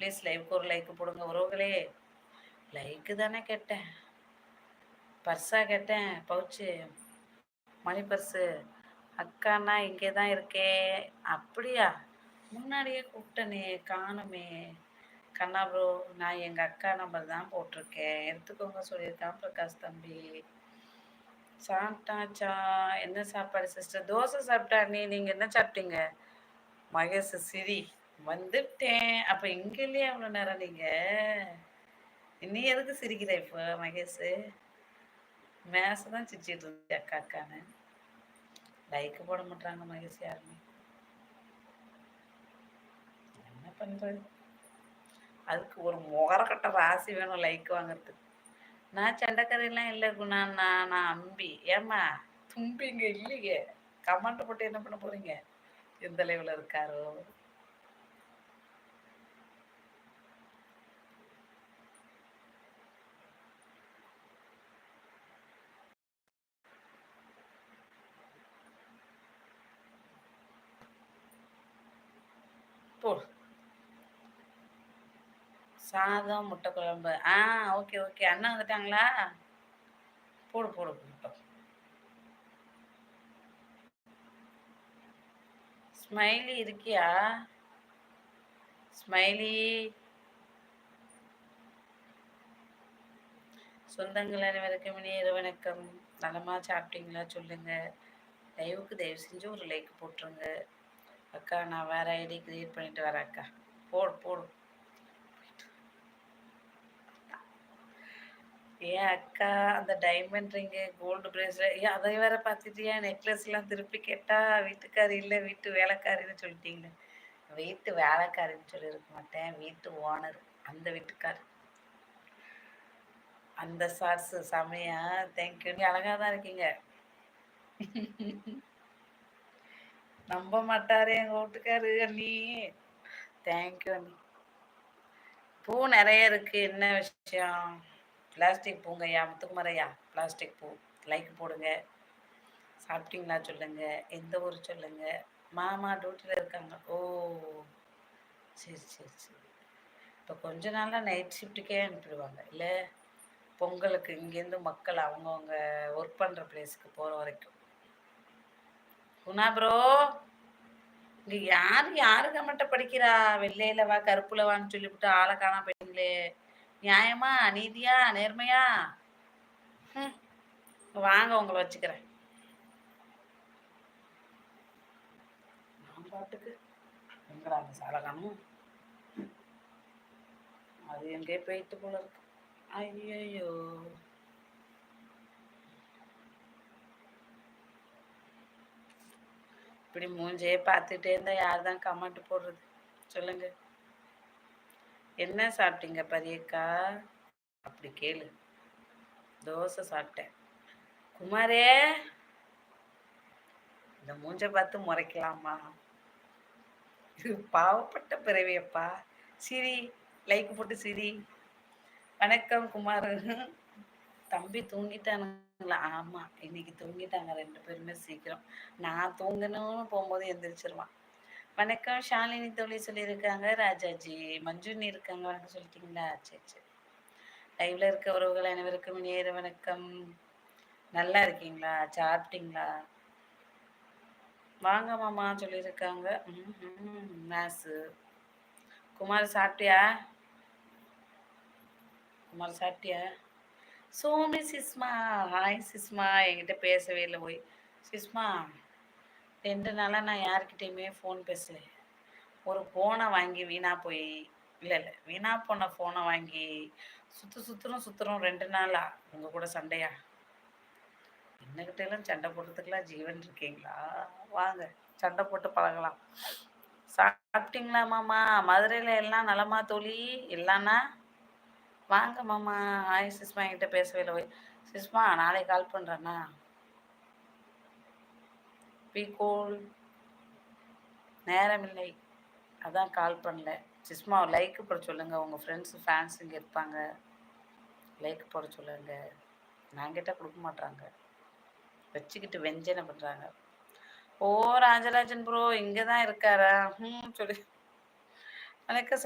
Please லைவுக்கு ஒரு like போடுங்க உறவுகளே. லைக்கு தானே கேட்டேன், பர்ஸா கேட்டேன், பவுச்சு, மணி பர்ஸு. அக்கானா இங்கே தான் இருக்கே. அப்படியா? முன்னாடியே கூப்பிட்டனே, காணுமே. கண்ணா ப்ரோ, நான் எங்கள் அக்கா நம்பர் தான் போட்டிருக்கேன், எடுத்துக்கோங்க சொல்லியிருக்கான் பிரகாஷ் தம்பி. சாப்பிட்டாச்சா? என்ன சாப்பாடு சிஸ்டர்? தோசை சாப்பிட்டா. நீங்கள் என்ன சாப்பிட்டீங்க? மகேஷ் சிரி வந்துட்டேன். அப்போ இங்கே இல்லையா அவ்வளோ நேரம் நீங்கள்? நீ எதுக்கு சிரிக்கிற இப்போ மகேஷ்? மேச தான் சிரிச்சிட்டு இருந்துச்சு அக்கா அக்கான்னு. லைக்கு போட மாட்டாங்க மகேஷ் யாருமே. என்ன பண்ணுறது? அதுக்கு ஒரு முகரக்கட்ட ராசி வேணும் லைக் வாங்குறதுக்கு. நான் சண்டைக்கரையெல்லாம் இல்லை குணா, நான் அம்பி. ஏம்மா தும்பி இங்கே இல்லையே. கமெண்ட் போட்டு என்ன பண்ண போறீங்க? எந்த லைவில் இருக்காரோ. போ. சாதம் முட்டை குழம்பு. Okay okay. அண்ணா வந்துட்டாங்களா? போடு போடு போடு. ஸ்மைலி இருக்கியா? ஸ்மைலி. சொந்தங்கள் அனைவருக்கும் இனிய வணக்கம். நலமா சாப்பிட்டீங்களா சொல்லுங்க. லைவுக்கு தயவு செஞ்சு ஒரு லைக் போட்டுருங்க. அக்கா நான் வேற ஐடி கிரியேட் பண்ணிட்டு வரேன் அக்கா. போடு போடு. ஏன் அக்கா அந்த டைமண்ட் ரிங்கு கோல்டு பிரேஸ்லெட், ஏன் அதை வேற பார்த்துட்டியா? நெக்லஸ்லாம் திருப்பி கேட்டா வீட்டுக்காரி இல்லை வீட்டு வேலைக்காரின்னு சொல்லிட்டீங்களே. வீட்டு வேலைக்காரின்னு சொல்லியிருக்க மாட்டேன், வீட்டு ஓனர். அந்த வீட்டுக்கார். அந்த ஷார்ட்ஸு செமையா? தேங்க்யூ. நீ அழகாக தான் இருக்கீங்க. நம்ப மாட்டாரு எங்கள் வீட்டுக்காரு அண்ணி. தேங்க்யூ அண்ணி. பூ நிறைய இருக்கு. என்ன விஷயம்? பிளாஸ்டிக் பூங்கய்யா, முத்துக்குமரையா, பிளாஸ்டிக் பூ. லைக் போடுங்க. சாப்பிட்டீங்களா சொல்லுங்க. எந்த ஊர் சொல்லுங்க. மாமா டியூட்டியில் இருக்காங்க. ஓ சரி சரி சரி. இப்போ கொஞ்ச நாளாக நைட் ஷிஃப்ட்டுக்கே அனுப்பிடுவாங்க இல்லை? பொங்கலுக்கு இங்கேருந்து மக்கள் அவங்கவுங்க ஒர்க் பண்ணுற பிளேஸ்க்கு போகிற வரைக்கும். குணா ப்ரோ, இங்கே யாரு கமெண்ட்டை படிக்கிறா? வெள்ளையில வா கருப்புல வான்னு சொல்லிவிட்டு ஆளை காணாம போயிட்டீங்களே. நியாயமா, நீதியா, நேர்மையா? வாங்க உங்களை வச்சுக்கிறேன். நான் பாட்டுக்கு எங்கடா அந்த சாலை காணும்? அது எங்கே போயிட்டு போல இருக்கு. ஐயோ, இப்படி மூஞ்சே பார்த்துட்டே இருந்தா யார் தான் கமெண்ட் போடுறது சொல்லுங்க. என்ன சாப்பிட்டீங்க பரியக்கா? அப்படி கேளு. தோசை சாப்பிட்டேன். குமாரே, இந்த மூஞ்ச பார்த்து முறைக்கலாமா? இது பாவப்பட்ட பிறவியப்பா. சிரி, லைக் போட்டு சிரி. வணக்கம் குமார். தம்பி தூங்கிட்டானுங்களா? ஆமாம், இன்னைக்கு தூங்கிட்டாங்க 2 பேருமே சீக்கிரம். நான் தூங்கணும்னு போகும்போது எந்திரிச்சிருவான். வணக்கம் ஷாலினி தோழி சொல்லியிருக்காங்க. ராஜாஜி மஞ்சுனி இருக்காங்க. வணக்கம் சொல்லிட்டீங்களா? சரி சரி. லைவ்ல இருக்க உறவுகள் அனைவருக்கும் இனிய வணக்கம். நல்லா இருக்கீங்களா? சாப்பிட்டீங்களா? வாங்க மாமா சொல்லியிருக்காங்க. மேஸு. குமார் சாப்பிட்டியா? குமார் சாப்பிட்டியா? சோமி சிஸ்மா. ஹாய் சிஸ்மா. என்கிட்ட பேசவே இல்லை போய். சிஸ்மா, 2 நாளாக நான் யார்கிட்டையுமே ஃபோன் பேசல. ஒரு ஃபோனை வாங்கி வீணாக போய், இல்லை வீணாக போன ஃபோனை வாங்கி சுற்றுறோம் 2 நாளா. உங்கள் கூட சண்டையா? என்னகிட்டலாம் சண்டை போடுறதுக்கெல்லாம் ஜீவன் இருக்கீங்களா? வாங்க சண்டை போட்டு பழகலாம். சாப்பிட்டீங்களா மாமா? மதுரையில் எல்லாம் நலமா தோழி? இல்லைன்னா வாங்க மாமா. ஹாய் சிஸ்மா. என்கிட்ட பேசவே இல்லை போய். சிஸ்மா, நாளைக்கு கால் பண்ணுறேண்ணா. பீகோல் நேரமில்லை, அதான் கால் பண்ணல. சிஸ்மா லைக் போட சொல்லுங்கள். உங்கள் ஃப்ரெண்ட்ஸு ஃபேன்ஸ் இங்கே இருப்பாங்க, லைக் போட சொல்லுங்கள். நான் கிட்ட கொடுக்க மாட்டாங்க, வச்சுக்கிட்டு வெஞ்சனை பண்ணுறாங்க. ஓ ராஜராஜன் ப்ரோ இங்கே தான் இருக்காரா? சொல்லி வணக்கம்